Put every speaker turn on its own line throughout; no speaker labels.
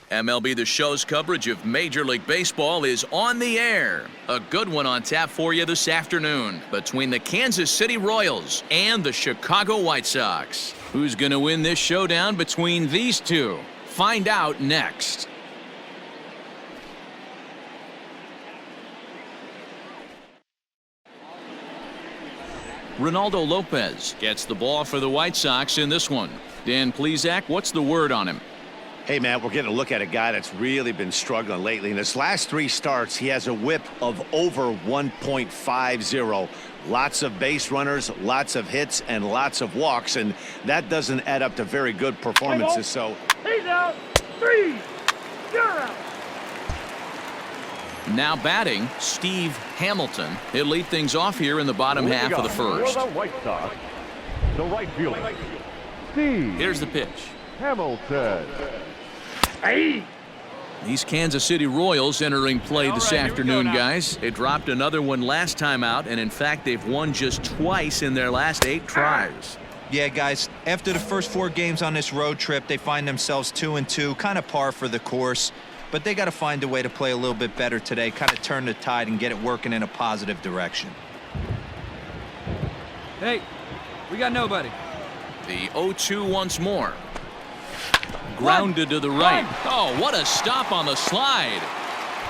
MLB The Show's coverage of Major League Baseball is on the air. A good one on tap for you this afternoon between the Kansas City Royals and the Chicago White Sox. Who's going to win this showdown between these two? Find out next. Reynaldo López gets the ball for the White Sox in this one. Dan Plesac, what's the word on him?
Hey, man, we're getting a look at a guy that's really been struggling lately. In his last 3 starts, he has a whip of over 1.50. Lots of base runners, lots of hits, and lots of walks, and that doesn't add up to very good performances. So
he's out. 3, you're out.
Now batting, Steve Hamilton. He'll lead things off here in the bottom half of the first.
For the White Sox, the right fielder, Steve
Here's the pitch.
Hamilton.
These Kansas City Royals entering play this afternoon, guys. They dropped another one last time out, and in fact, they've won just twice in their last 8 tries.
Yeah, guys, after the first 4 games on this road trip, they find themselves 2-2, kind of par for the course. But they got to find a way to play a little bit better today, kind of turn the tide and get it working in a positive direction.
Hey, we got nobody.
The 0-2 once more. Grounded to the right. Oh, what a stop on the slide.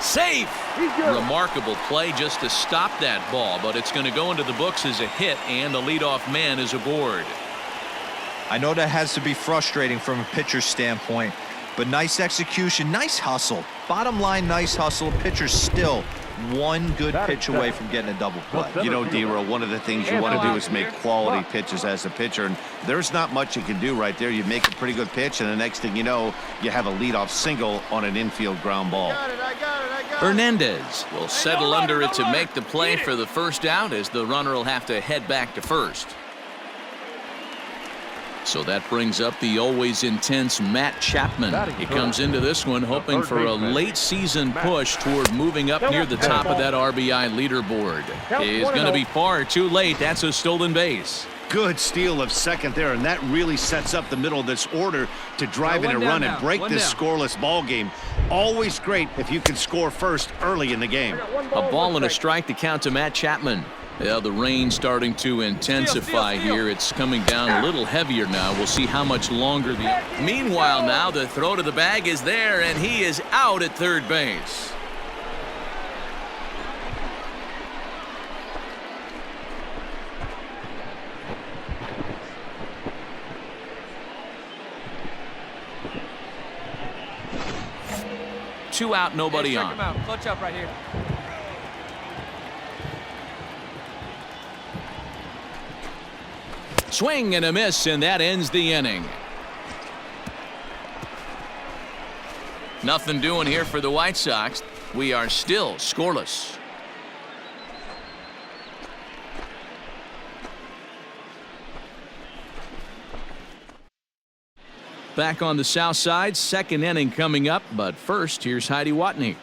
Safe. Remarkable play just to stop that ball, but it's going to go into the books as a hit, and the leadoff man is aboard.
I know that has to be frustrating from a pitcher's standpoint, but nice execution, nice hustle. Bottom line, nice hustle. Pitcher's still one good pitch away from getting a double play.
You know, D-Row, one of the things you want to do is make quality pitches as a pitcher, and there's not much you can do right there. You make a pretty good pitch, and the next thing you know, you have a leadoff single on an infield ground ball.
Hernandez will settle under it to make the play for the first out, as the runner will have to head back to first. So that brings up the always intense Matt Chapman. He comes into this one hoping for a late season push toward moving up near the top of that RBI leaderboard. He's going to be far too late. That's a stolen base.
Good steal of second there, and that really sets up the middle of this order to drive in a run and break this scoreless ball game. Always great if you can score first early in the game.
A ball and a strike to count to Matt Chapman. Yeah, the rain starting to intensify here. It's coming down a little heavier now. We'll see how much longer. Meanwhile, now the throw to the bag is there, and he is out at third base. Two out, nobody on.
Clutch up right here.
Swing and a miss, and that ends the inning. Nothing doing here for the White Sox. We are still scoreless. Back on the south side, second inning coming up, but first, here's Heidi Watney.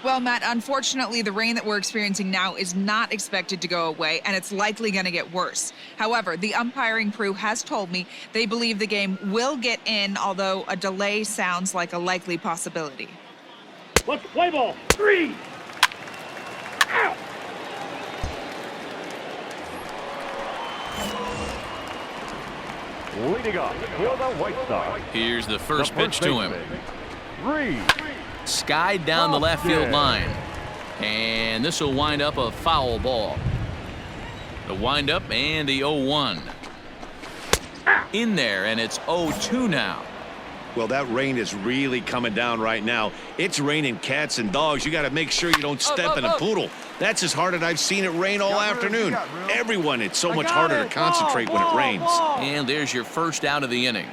Well, Matt, unfortunately, the rain that we're experiencing now is not expected to go away, and it's likely going to get worse. However, the umpiring crew has told me they believe the game will get in, although a delay sounds like a likely possibility.
Let's play ball. 3. Out. Leading off for the White Sox.
Here's the first pitch to him.
3.
Skied down the left field line. And this will wind up a foul ball. The windup and the 0-1. In there, and it's 0-2 now.
Well, that rain is really coming down right now. It's raining cats and dogs. You got to make sure you don't step in a poodle. That's as hard as I've seen it rain all afternoon. Everyone, it's so much harder to concentrate when it rains.
And there's your first out of the inning.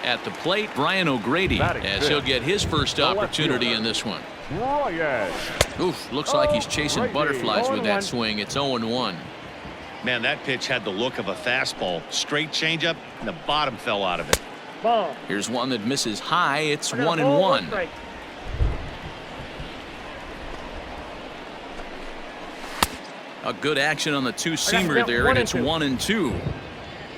At the plate, Brian O'Grady, as he'll get his first opportunity in this one. Oof, looks like he's chasing butterflies with that swing. It's 0-1.
Man, that pitch had the look of a fastball. Straight changeup, and the bottom fell out of it.
Here's one that misses high. It's 1-1. A good action on the two-seamer there, and it's 1-2.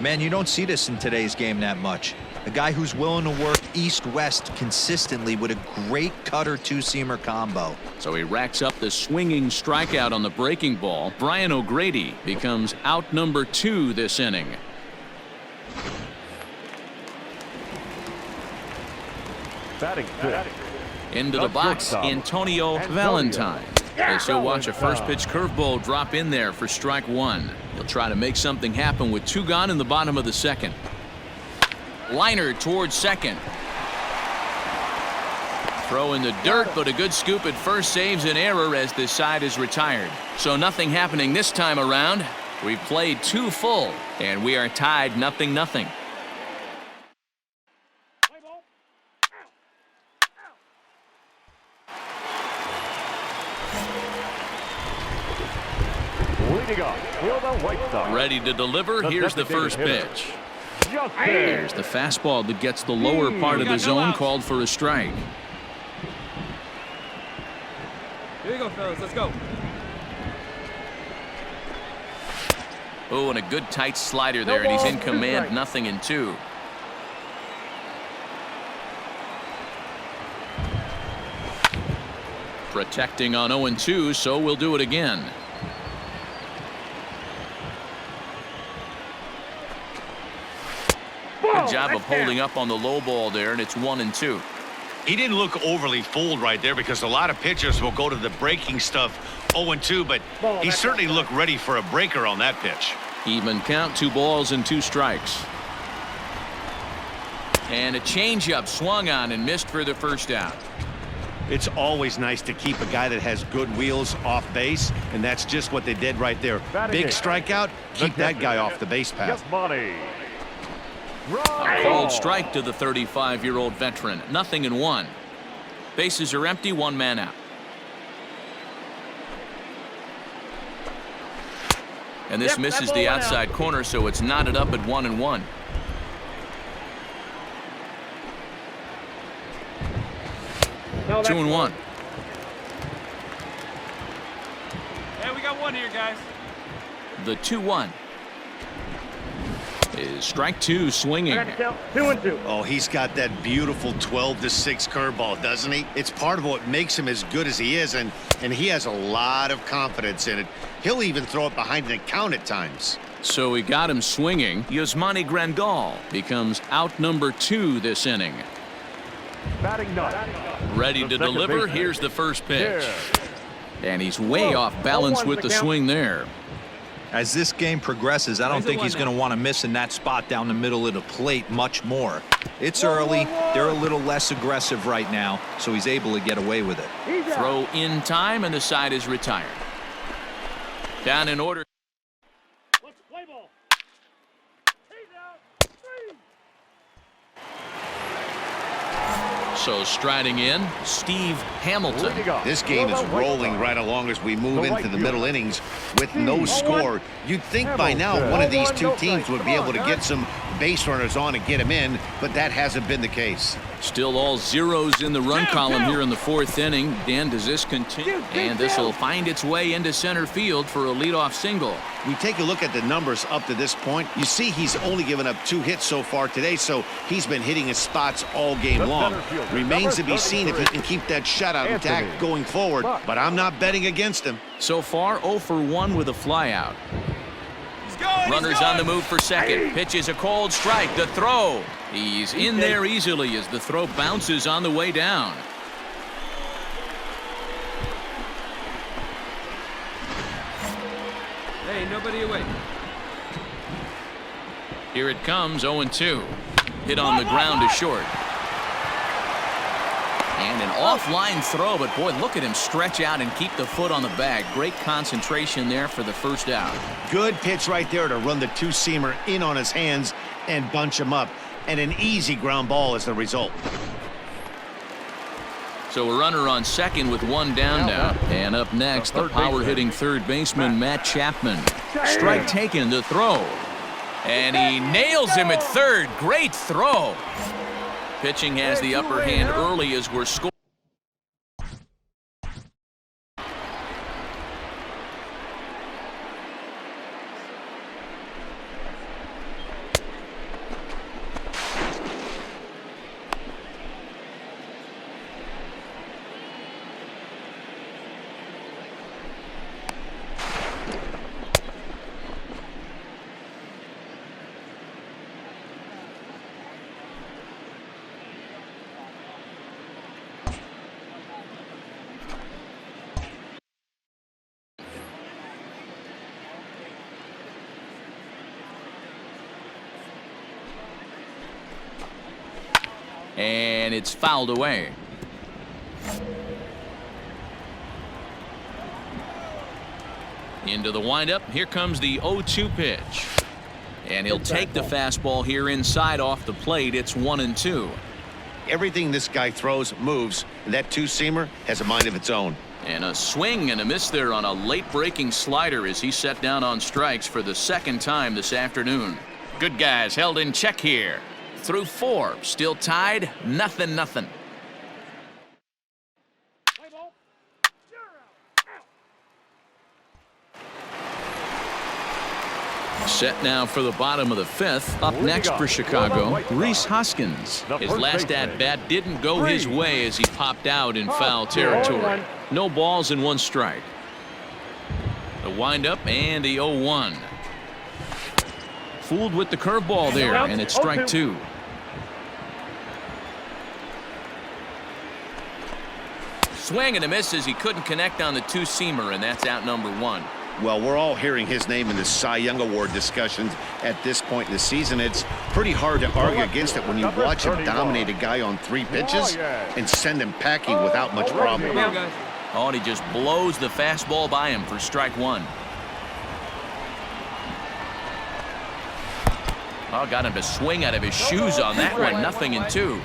Man, you don't see this in today's game that much. A guy who's willing to work east-west consistently with a great cutter two-seamer combo.
So he racks up the swinging strikeout on the breaking ball. Brian O'Grady becomes out number 2 this inning. Into the box, Antonio Valentine. As he'll watch a first pitch curveball drop in there for strike 1. He'll try to make something happen with 2 gone in the bottom of the second. Liner towards second. Throw in the dirt, but a good scoop at first saves an error as this side is retired. So nothing happening this time around. We've played 2 full, and we are tied 0-0. Ready to deliver. Here's the first pitch. Here's the fastball that gets the lower part of the zone, called for a strike.
Here you go, fellas. Let's go.
Oh, and a good tight slider there, and he's in command. 0-2. Protecting on 0-2, so we'll do it again. Good job of holding up on the low ball there, and it's 1-2.
He didn't look overly fooled right there because a lot of pitchers will go to the breaking stuff 0-2, but he certainly looked ready for a breaker on that pitch.
Even count, 2 balls and 2 strikes. And a changeup swung on and missed for the first out.
It's always nice to keep a guy that has good wheels off base, and that's just what they did right there. Big strikeout, keep that guy off the base path.
A cold strike to the 35-year-old veteran. 0-1. Bases are empty, 1 man out. And this misses the outside corner, so it's knotted up at 1-1. No, 2-1.
Hey, we got 1 here, guys.
The 2-1 is strike 2, swinging.
2-2. Oh, he's got that beautiful 12-6 curveball, doesn't he? It's part of what makes him as good as he is, and he has a lot of confidence in it. He'll even throw it behind the count at times.
So we got him swinging. Yasmani Grandal becomes out number 2 this inning. Ready to deliver. Here's the first pitch. And he's way off balance with the swing there.
As this game progresses, I don't think he's going to want to miss in that spot down the middle of the plate much more. It's early. They're a little less aggressive right now, so he's able to get away with it.
Throw in time, and the side is retired. Down in order. So striding in, Steve Hamilton.
This game is rolling right along as we move into the middle innings with no score. You'd think by now one of these 2 teams would be able to get some base runners on and get him in, but that hasn't been the case.
Still all zeros in the run column here in the 4th inning. Dan, does this continue? And this will find its way into center field for a leadoff single.
We take a look at the numbers up to this point. You see he's only given up 2 hits so far today, so he's been hitting his spots all game long. Remains to be seen if he can keep that shutout intact going forward, but I'm not betting against him.
So far, 0 for 1 with a flyout. Runners on the move for second. Pitch is a cold strike. The throw. He's in there easily as the throw bounces on the way down.
Hey, nobody away.
Here it comes, 0-2. Hit on the ground to short. And an offline throw, but boy, look at him stretch out and keep the foot on the bag. Great concentration there for the first out.
Good pitch right there to run the 2-seamer in on his hands and bunch him up. and an easy ground ball as the result.
So a runner on second with one down now. And up next, the power-hitting third baseman, Matt Chapman. Strike taken to throw. And he nails him at third. Great throw. Pitching has the upper hand early as we're scoring. And it's fouled away. Into the windup. Here comes the 0-2 pitch. And he'll take the fastball here inside off the plate. It's 1-2.
Everything this guy throws moves, and that two-seamer has a mind of its own.
And a swing and a miss there on a late-breaking slider as he set down on strikes for the second time this afternoon. Good guys held in check here. Through 4, still tied, 0-0. Set now for the bottom of the 5th. Up next for Chicago, Rhys Hoskins. His last at-bat didn't go his way as he popped out in foul territory. No balls and 1 strike. The windup and the 0-1. Fooled with the curveball there, and it's strike 2. Swing and a miss as he couldn't connect on the two-seamer, and that's out number 1.
Well, we're all hearing his name in the Cy Young Award discussions at this point in the season. It's pretty hard to argue against it when you watch him dominate a guy on 3 pitches and send him packing without much problem.
Oh, and he just blows the fastball by him for strike 1. Oh, got him to swing out of his shoes on that one. 0-2.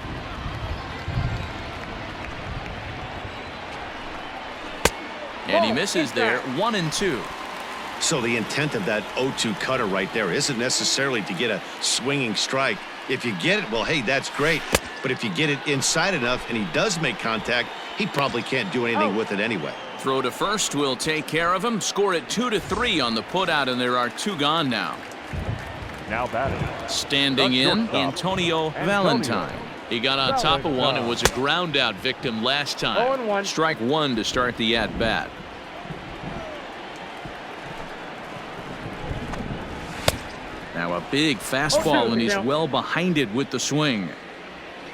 And he misses there. 1-2.
So the intent of that 0-2 cutter right there isn't necessarily to get a swinging strike. If you get it, well, hey, that's great. But if you get it inside enough and he does make contact, he probably can't do anything with it anyway.
Throw to first will take care of him. Score it 2-3 on the putout, and there are 2 gone now.
Now batting.
Standing in, Antonio Valentine. He got on top of one and was a ground out victim last time. Strike 1 to start the at-bat. Now a big fastball, and he's well behind it with the swing.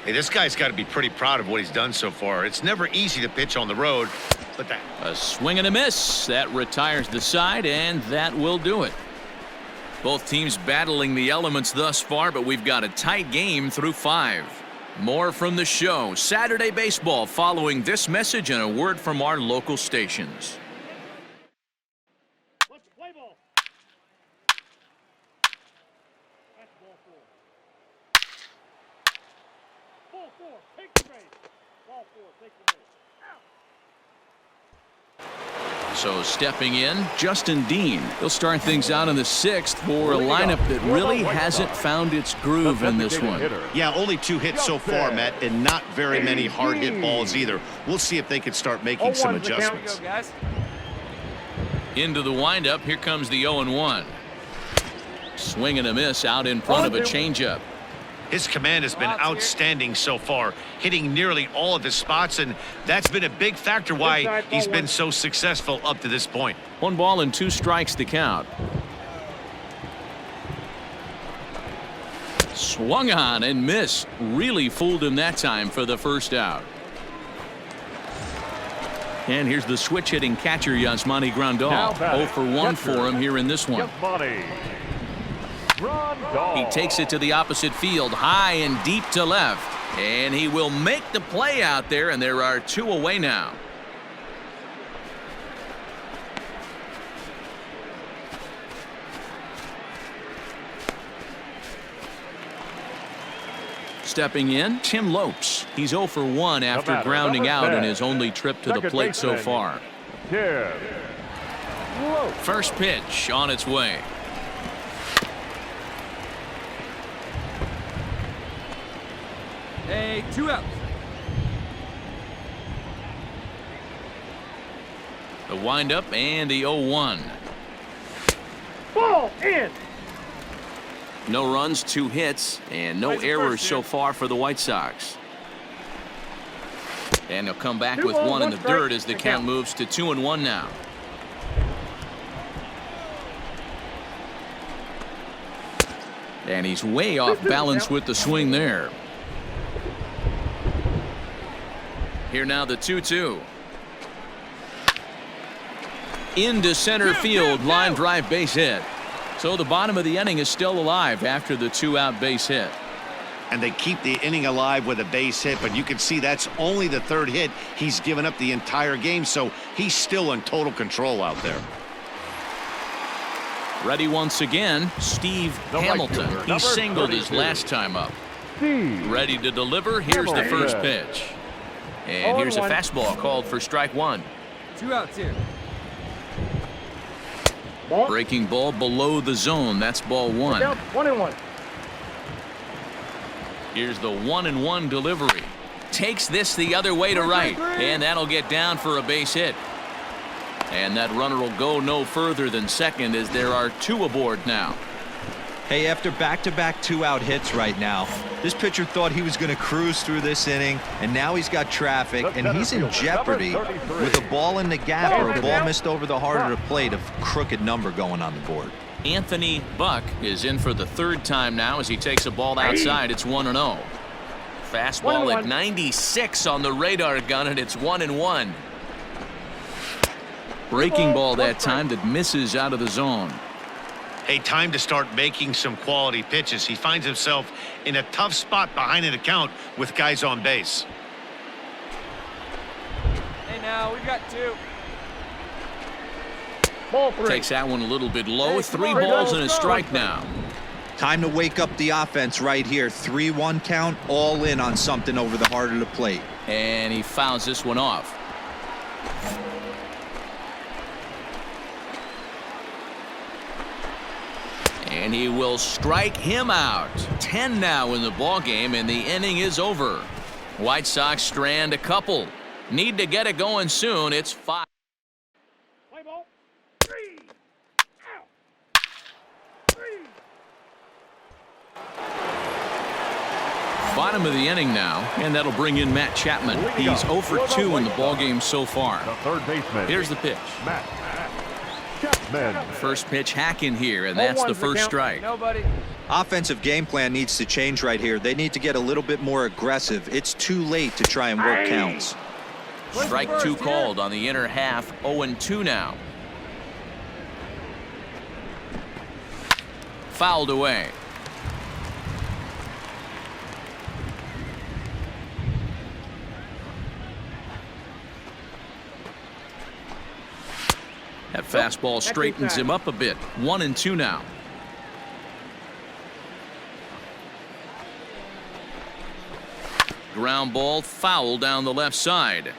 Hey, this guy's got to be pretty proud of what he's done so far. It's never easy to pitch on the road, but that...
A swing and a miss. That retires the side, and that will do it. Both teams battling the elements thus far, but we've got a tight game through 5. More from the show, Saturday Baseball, following this message and a word from our local stations.
Let's play ball. That's ball 4. Ball 4, take the base. Ball 4, take the base.
So stepping in, Justin Dean. He'll start things out in the 6th for a lineup that really hasn't found its groove in this one.
Yeah, only 2 hits so far, Matt, and not very many hard hit balls either. We'll see if they can start making some adjustments.
Into the windup, here comes the 0-1. Swing and a miss out in front of a changeup.
His command has been outstanding so far, hitting nearly all of his spots, and that's been a big factor why he's been so successful up to this point.
1 ball and 2 strikes to count. Swung on and missed. Really fooled him that time for the first out. And here's the switch-hitting catcher, Yasmani Grandal. 0 for 1 for him here in this one. He takes it to the opposite field, high and deep to left. And he will make the play out there, and there are 2 away now. Stepping in, Tim López. He's 0 for 1 after grounding out in his only trip to the plate so far. First pitch on its way.
Hey, 2 outs.
The windup and the 0-1.
Ball in.
No runs, 2 hits, and no errors so far for the White Sox. And they'll come back with 1 in the dirt as the count moves to 2-1 now. And he's way off balance with the swing there. Here now the 2-2. Into center field, line drive base hit. So the bottom of the inning is still alive after the 2-out base hit.
And they keep the inning alive with a base hit, but you can see that's only the 3rd hit he's given up the entire game, so he's still in total control out there.
Ready once again, Steve Hamilton. He singled his last time up. Ready to deliver. Here's the first pitch. And here's a fastball called for strike 1.
2 outs here.
Breaking ball below the zone. That's ball 1.
1-1.
Here's the 1-1 delivery. Takes this the other way to right. And that'll get down for a base hit. And that runner will go no further than second as there are 2 aboard now.
Hey, after back-to-back 2-out hits right now, this pitcher thought he was going to cruise through this inning, and now he's got traffic, and he's in jeopardy with a ball in the gap or a ball missed over the heart of the plate, a crooked number going on the board.
Anthony Buck is in for the 3rd time now as he takes a ball outside. It's 1-0. Fastball at 96 on the radar gun, and it's 1-1. Breaking ball that time that misses out of the zone.
Hey, time to start making some quality pitches. He finds himself in a tough spot behind an account with guys on base.
Hey, now we've got 2.
Ball 3.
Takes that one a little bit low. 3 balls and a strike now.
Time to wake up the offense right here. 3-1 count, all in on something over the heart of the plate.
And he fouls this one off. And he will strike him out. 10 now in the ball game, and the inning is over. White Sox strand a couple. Need to get it going soon. It's 5.
Play ball. 3. Out. 3.
Bottom of the inning now, and that'll bring in Matt Chapman. He's 0 for 2 in the ball game so far.
The 3rd baseman.
Here's the pitch.
Matt Chapman.
First pitch hacking here, and that's the first strike.
Nobody.
Offensive game plan needs to change right here. They need to get a little bit more aggressive. It's too late to try and work counts.
Strike 2 called on the inner half. 0-2 now. Fouled away. That fastball straightens him up a bit. 1-2 now. Ground ball foul down the left side.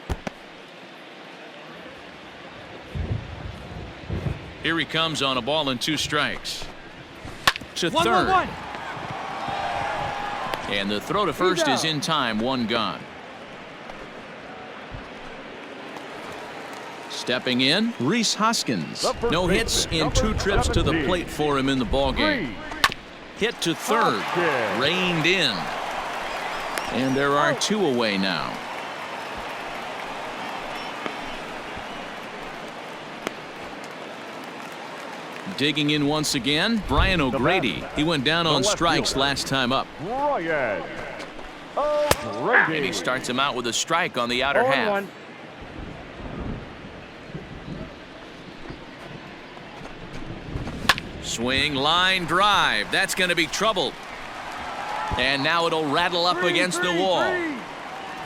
Here he comes on a ball and 2 strikes. To third.
1-1.
And the throw to first is in time. 1 gone. Stepping in, Rhys Hoskins. No hits in 2 trips to the plate for him in the ballgame. Hit to third, reined in. And there are 2 away now. Digging in once again, Brian O'Grady. He went down on strikes last time up.
Ryan.
And he starts him out with a strike on the outer half. Swing, line drive. That's going to be trouble. And now it'll rattle up against the wall.
No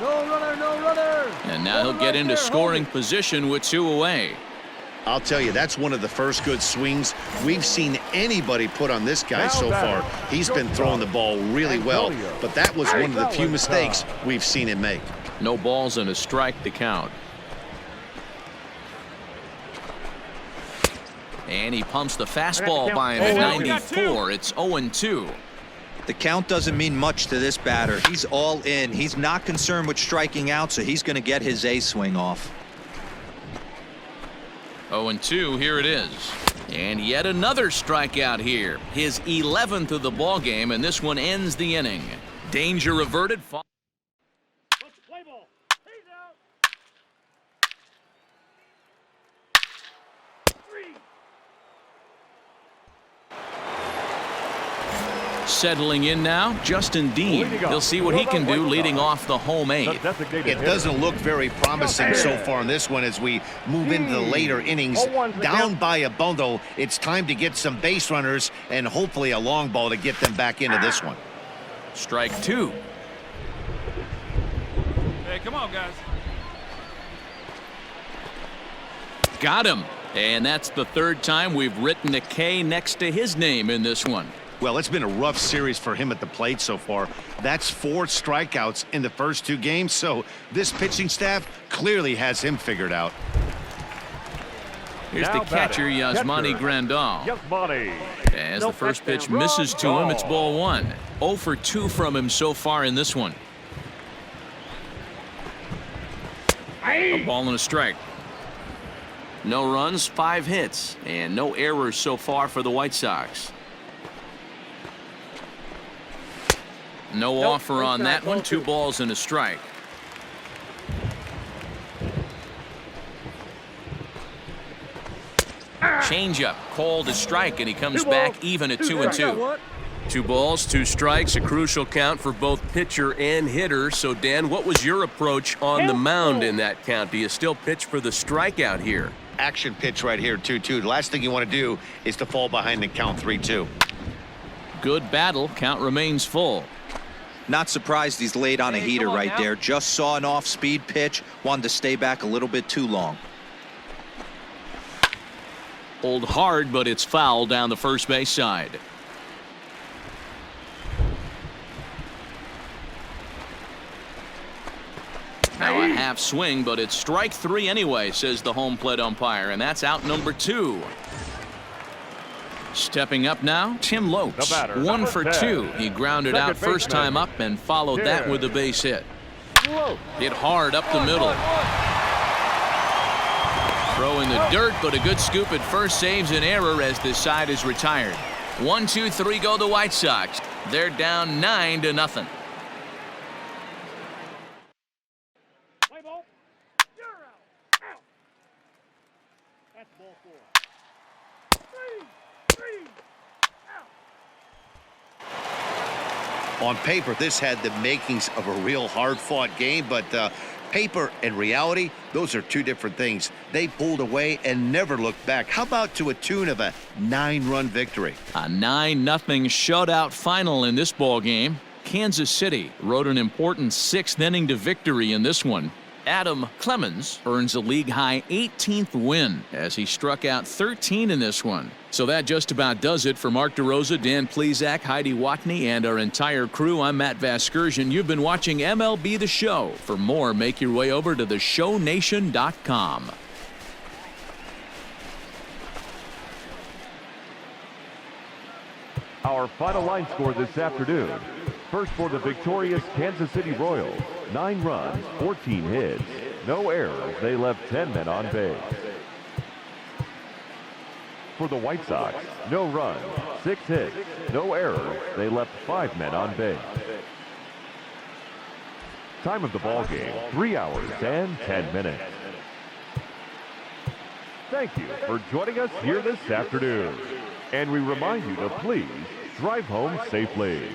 runner, no runner.
And now he'll get into scoring position with 2 away.
I'll tell you, that's one of the first good swings we've seen anybody put on this guy so far. He's been throwing the ball really well, but that was one of the few mistakes we've seen him make.
No balls and a strike to count. And he pumps the fastball by him at 94. It's 0-2.
The count doesn't mean much to this batter. He's all in. He's not concerned with striking out, so he's going to get his A swing off.
0-2, here it is. And yet another strikeout here. His 11th of the ball game, and this one ends the inning. Danger averted. Settling in now, Justin Dean. He'll see what he can do leading off the home eighth.
It doesn't look very promising so far in this one as we move into the later innings. Down by a bundle, it's time to get some base runners and hopefully a long ball to get them back into this one.
Strike two.
Hey, come on, guys.
Got him. And that's the third time we've written a K next to his name in this one.
Well, it's been a rough series for him at the plate so far. That's 4 strikeouts in the first 2 games, so this pitching staff clearly has him figured out.
Here's the catcher, Yasmani Grandal. As the first pitch misses to him, it's ball 1. 0 for 2 from him so far in this one. A ball and a strike. No runs, 5 hits, and no errors so far for the White Sox. No offer on that one. 2 balls and a strike. Changeup called a strike, and he comes back even at 2-2. 2 balls, 2 strikes, a crucial count for both pitcher and hitter. So, Dan, what was your approach on the mound in that count? Do you still pitch for the strikeout here?
Action pitch right here, 2-2. The last thing you want to do is to fall behind and count 3-2.
Good battle. Count remains full.
Not surprised he's laid on a heater right there. Just saw an off-speed pitch. Wanted to stay back a little bit too long.
Pulled hard, but it's foul down the first base side. Now a half swing, but it's strike 3 anyway, says the home plate umpire, and that's out number 2. Stepping up now, Tim Lopes. 1 for 2. He grounded out first time up and followed that with a base hit. Hit hard up the middle. Throw in the dirt, but a good scoop at first saves an error as this side is retired. 1, 2, 3 go the White Sox. They're down 9-0.
On paper, this had the makings of a real hard-fought game, but paper and reality, those are 2 different things. They pulled away and never looked back. How about to a tune of a 9-run victory?
A 9-0 shutout final in this ball game. Kansas City rode an important 6th inning to victory in this one. Adam Clemens earns a league-high 18th win as he struck out 13 in this one. So that just about does it for Mark DeRosa, Dan Plesac, Heidi Watney, and our entire crew. I'm Matt Vasgersian. You've been watching MLB The Show. For more, make your way over to theshownation.com.
Our final line score this afternoon. First for the victorious Kansas City Royals, 9 runs, 14 hits, no errors. They left 10 men on base. For the White Sox, no runs, 6 hits, no errors. They left 5 men on base. Time of the ball game, 3 hours and 10 minutes. Thank you for joining us here this afternoon. And we remind you to please drive home safely.